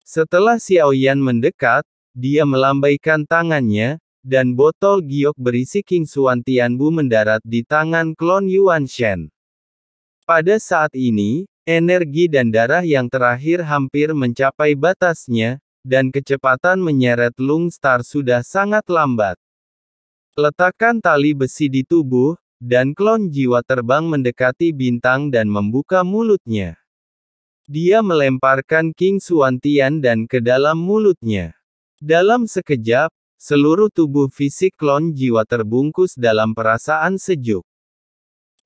Setelah Xiaoyan mendekat, dia melambaikan tangannya, dan botol giok berisi King Xuan Tianbu mendarat di tangan klon Yuan Shen. Pada saat ini, energi dan darah yang terakhir hampir mencapai batasnya, dan kecepatan menyeret Lung Star sudah sangat lambat. Letakkan tali besi di tubuh, dan klon jiwa terbang mendekati bintang dan membuka mulutnya. Dia melemparkan King Xuan Tian dan ke dalam mulutnya. Dalam sekejap, seluruh tubuh fisik klon jiwa terbungkus dalam perasaan sejuk.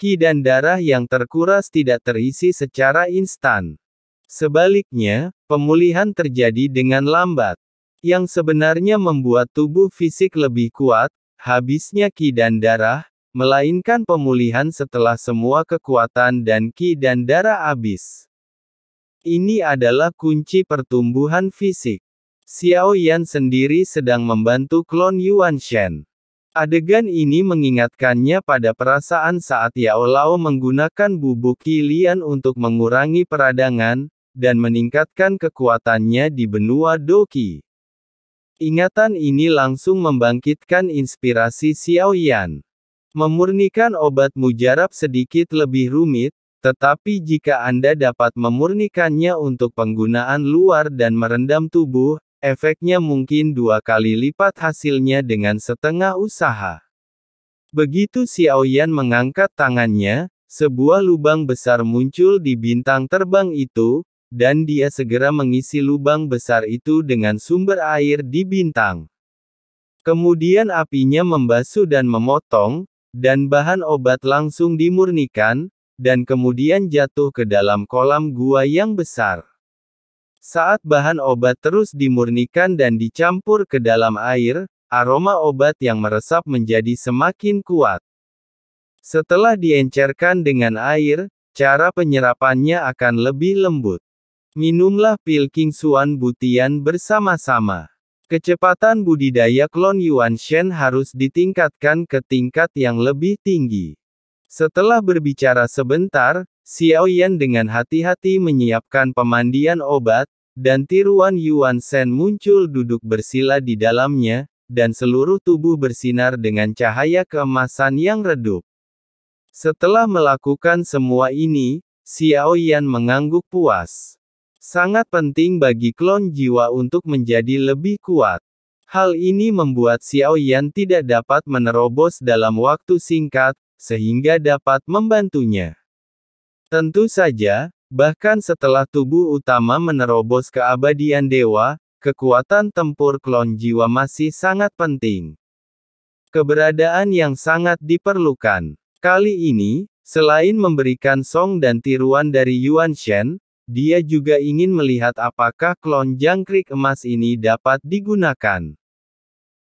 Ki dan darah yang terkuras tidak terisi secara instan. Sebaliknya, pemulihan terjadi dengan lambat. Yang sebenarnya membuat tubuh fisik lebih kuat, habisnya ki dan darah, melainkan pemulihan setelah semua kekuatan dan ki dan darah habis. Ini adalah kunci pertumbuhan fisik. Xiaoyan sendiri sedang membantu klon Yuan Shen. Adegan ini mengingatkannya pada perasaan saat Yao Lao menggunakan bubuk Qi Lian untuk mengurangi peradangan, dan meningkatkan kekuatannya di benua Doqi. Ingatan ini langsung membangkitkan inspirasi Xiaoyan. Memurnikan obat mujarab sedikit lebih rumit, tetapi jika Anda dapat memurnikannya untuk penggunaan luar dan merendam tubuh, efeknya mungkin 2 kali lipat hasilnya dengan setengah usaha. Begitu Xiaoyan mengangkat tangannya, sebuah lubang besar muncul di bintang terbang itu, dan dia segera mengisi lubang besar itu dengan sumber air di bintang. Kemudian apinya membasuh dan memotong, dan bahan obat langsung dimurnikan, dan kemudian jatuh ke dalam kolam gua yang besar. Saat bahan obat terus dimurnikan dan dicampur ke dalam air, aroma obat yang meresap menjadi semakin kuat. Setelah diencerkan dengan air, cara penyerapannya akan lebih lembut. Minumlah pil King Xuan Butian bersama-sama. Kecepatan budidaya klon Yuan Shen harus ditingkatkan ke tingkat yang lebih tinggi. Setelah berbicara sebentar, Xiaoyan dengan hati-hati menyiapkan pemandian obat, dan tiruan Yuan Shen muncul duduk bersila di dalamnya, dan seluruh tubuh bersinar dengan cahaya keemasan yang redup. Setelah melakukan semua ini, Xiaoyan mengangguk puas. Sangat penting bagi klon jiwa untuk menjadi lebih kuat. Hal ini membuat Xiaoyan tidak dapat menerobos dalam waktu singkat, sehingga dapat membantunya. Tentu saja, bahkan setelah tubuh utama menerobos keabadian dewa, kekuatan tempur klon jiwa masih sangat penting. Keberadaan yang sangat diperlukan. Kali ini, selain memberikan song dan tiruan dari Yuan Shen, dia juga ingin melihat apakah klon jangkrik emas ini dapat digunakan.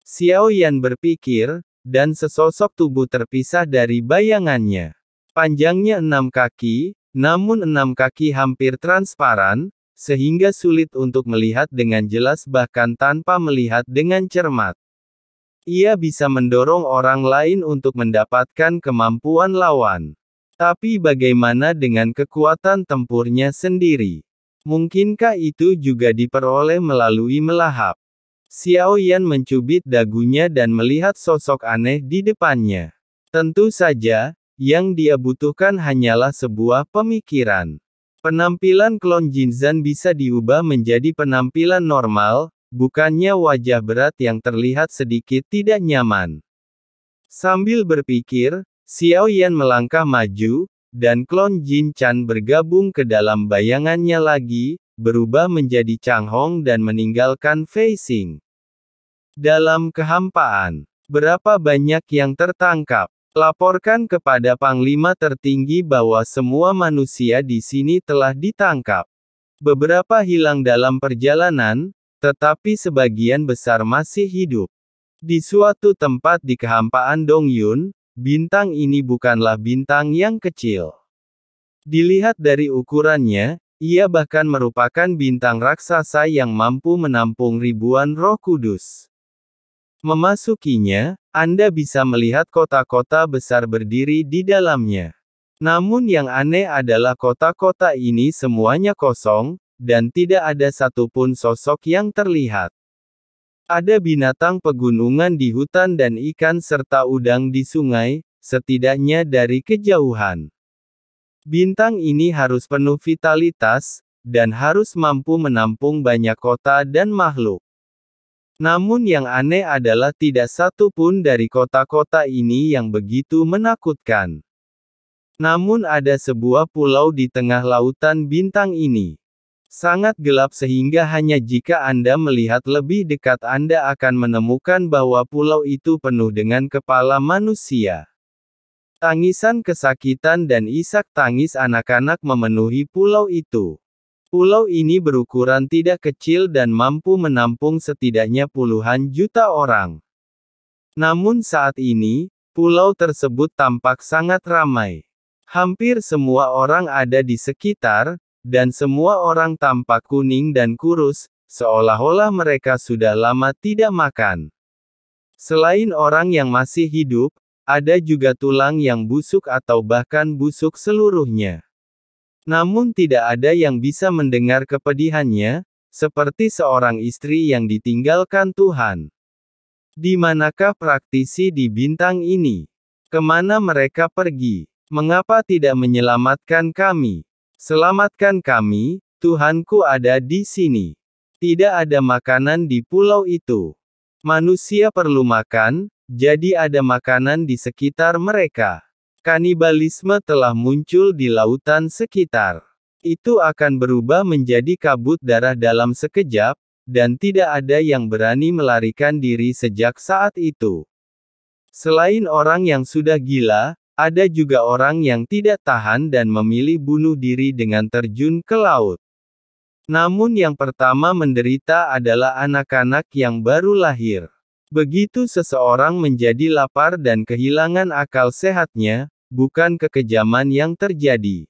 Xiaoyan berpikir, dan sesosok tubuh terpisah dari bayangannya. Panjangnya 6 kaki, namun 6 kaki hampir transparan, sehingga sulit untuk melihat dengan jelas bahkan tanpa melihat dengan cermat. Ia bisa mendorong orang lain untuk mendapatkan kemampuan lawan. Tapi bagaimana dengan kekuatan tempurnya sendiri? Mungkinkah itu juga diperoleh melalui melahap? Xiaoyan mencubit dagunya dan melihat sosok aneh di depannya. Tentu saja, yang dia butuhkan hanyalah sebuah pemikiran. Penampilan klon Jinzhan bisa diubah menjadi penampilan normal, bukannya wajah berat yang terlihat sedikit tidak nyaman. Sambil berpikir, Xiaoyan melangkah maju, dan klon Jin Chan bergabung ke dalam bayangannya lagi, berubah menjadi Chang Hong dan meninggalkan Fei Xing. Dalam kehampaan, berapa banyak yang tertangkap? Laporkan kepada Panglima tertinggi bahwa semua manusia di sini telah ditangkap. Beberapa hilang dalam perjalanan, tetapi sebagian besar masih hidup. Di suatu tempat di kehampaan Dongyun, bintang ini bukanlah bintang yang kecil. Dilihat dari ukurannya, ia bahkan merupakan bintang raksasa yang mampu menampung ribuan roh kudus. Memasukinya, Anda bisa melihat kota-kota besar berdiri di dalamnya. Namun yang aneh adalah kota-kota ini semuanya kosong, dan tidak ada satupun sosok yang terlihat. Ada binatang pegunungan di hutan dan ikan serta udang di sungai, setidaknya dari kejauhan. Bintang ini harus penuh vitalitas, dan harus mampu menampung banyak kota dan makhluk. Namun yang aneh adalah tidak satu pun dari kota-kota ini yang begitu menakutkan. Namun ada sebuah pulau di tengah lautan bintang ini. Sangat gelap sehingga hanya jika Anda melihat lebih dekat Anda akan menemukan bahwa pulau itu penuh dengan kepala manusia. Tangisan kesakitan dan isak tangis anak-anak memenuhi pulau itu. Pulau ini berukuran tidak kecil dan mampu menampung setidaknya puluhan juta orang. Namun saat ini, pulau tersebut tampak sangat ramai. Hampir semua orang ada di sekitar, dan semua orang tampak kuning dan kurus, seolah-olah mereka sudah lama tidak makan. Selain orang yang masih hidup, ada juga tulang yang busuk atau bahkan busuk seluruhnya. Namun tidak ada yang bisa mendengar kepedihannya, seperti seorang istri yang ditinggalkan Tuhan. Di manakah praktisi di bintang ini? Kemana mereka pergi? Mengapa tidak menyelamatkan kami? Selamatkan kami, Tuhanku ada di sini. Tidak ada makanan di pulau itu. Manusia perlu makan, jadi ada makanan di sekitar mereka. Kanibalisme telah muncul di lautan sekitar. Itu akan berubah menjadi kabut darah dalam sekejap, dan tidak ada yang berani melarikan diri sejak saat itu. Selain orang yang sudah gila, ada juga orang yang tidak tahan dan memilih bunuh diri dengan terjun ke laut. Namun yang pertama menderita adalah anak-anak yang baru lahir. Begitu seseorang menjadi lapar dan kehilangan akal sehatnya, bukan kekejaman yang terjadi,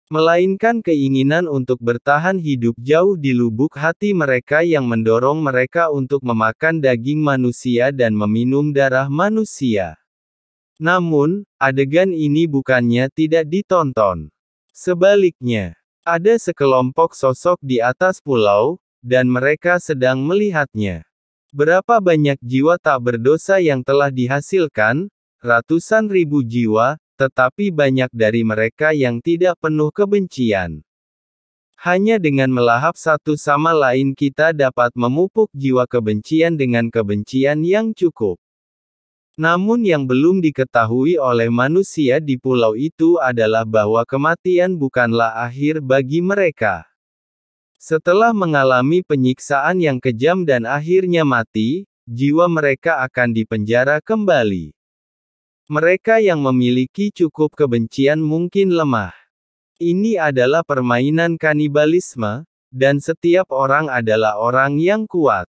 melainkan keinginan untuk bertahan hidup jauh di lubuk hati mereka yang mendorong mereka untuk memakan daging manusia dan meminum darah manusia. Namun, adegan ini bukannya tidak ditonton. Sebaliknya, ada sekelompok sosok di atas pulau, dan mereka sedang melihatnya. Berapa banyak jiwa tak berdosa yang telah dihasilkan? Ratusan ribu jiwa, tetapi banyak dari mereka yang tidak penuh kebencian. Hanya dengan melahap satu sama lain kita dapat memupuk jiwa kebencian dengan kebencian yang cukup. Namun yang belum diketahui oleh manusia di pulau itu adalah bahwa kematian bukanlah akhir bagi mereka. Setelah mengalami penyiksaan yang kejam dan akhirnya mati, jiwa mereka akan dipenjara kembali. Mereka yang memiliki cukup kebencian mungkin lemah. Ini adalah permainan kanibalisme, dan setiap orang adalah orang yang kuat.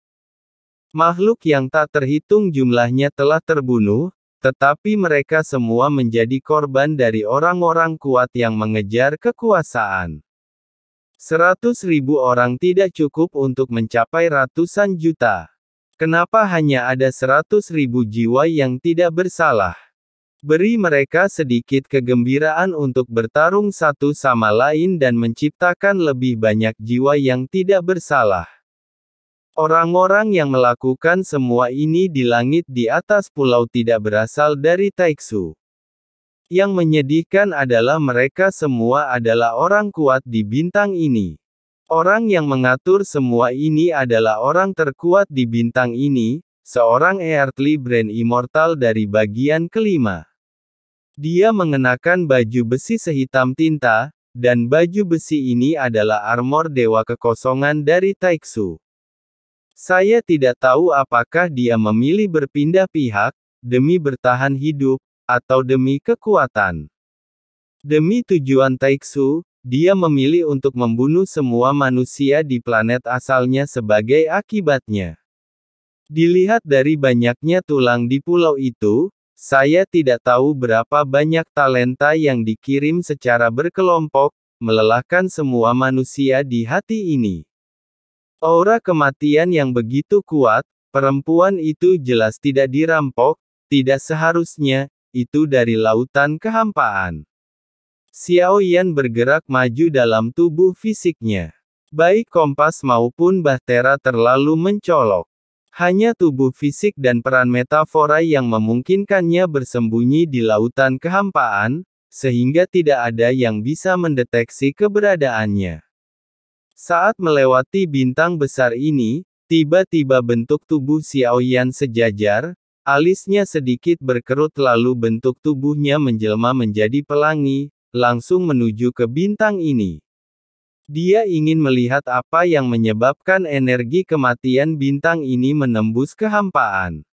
Makhluk yang tak terhitung jumlahnya telah terbunuh, tetapi mereka semua menjadi korban dari orang-orang kuat yang mengejar kekuasaan. 100.000 orang tidak cukup untuk mencapai ratusan juta. Kenapa hanya ada 100.000 jiwa yang tidak bersalah? Beri mereka sedikit kegembiraan untuk bertarung satu sama lain dan menciptakan lebih banyak jiwa yang tidak bersalah. Orang-orang yang melakukan semua ini di langit di atas pulau tidak berasal dari Taiksu. Yang menyedihkan adalah mereka semua adalah orang kuat di bintang ini. Orang yang mengatur semua ini adalah orang terkuat di bintang ini, seorang Earthly Brain Immortal dari bagian kelima. Dia mengenakan baju besi sehitam tinta, dan baju besi ini adalah armor dewa kekosongan dari Taiksu. Saya tidak tahu apakah dia memilih berpindah pihak, demi bertahan hidup, atau demi kekuatan. Demi tujuan Taiksu, dia memilih untuk membunuh semua manusia di planet asalnya sebagai akibatnya. Dilihat dari banyaknya tulang di pulau itu, saya tidak tahu berapa banyak talenta yang dikirim secara berkelompok, melelahkan semua manusia di hati ini. Aura kematian yang begitu kuat, perempuan itu jelas tidak dirampok, tidak seharusnya, itu dari lautan kehampaan. Xiao Yan bergerak maju dalam tubuh fisiknya. Baik kompas maupun bahtera terlalu mencolok. Hanya tubuh fisik dan peran metafora yang memungkinkannya bersembunyi di lautan kehampaan, sehingga tidak ada yang bisa mendeteksi keberadaannya. Saat melewati bintang besar ini, tiba-tiba bentuk tubuh Xiaoyan sejajar, alisnya sedikit berkerut lalu bentuk tubuhnya menjelma menjadi pelangi, langsung menuju ke bintang ini. Dia ingin melihat apa yang menyebabkan energi kematian bintang ini menembus kehampaan.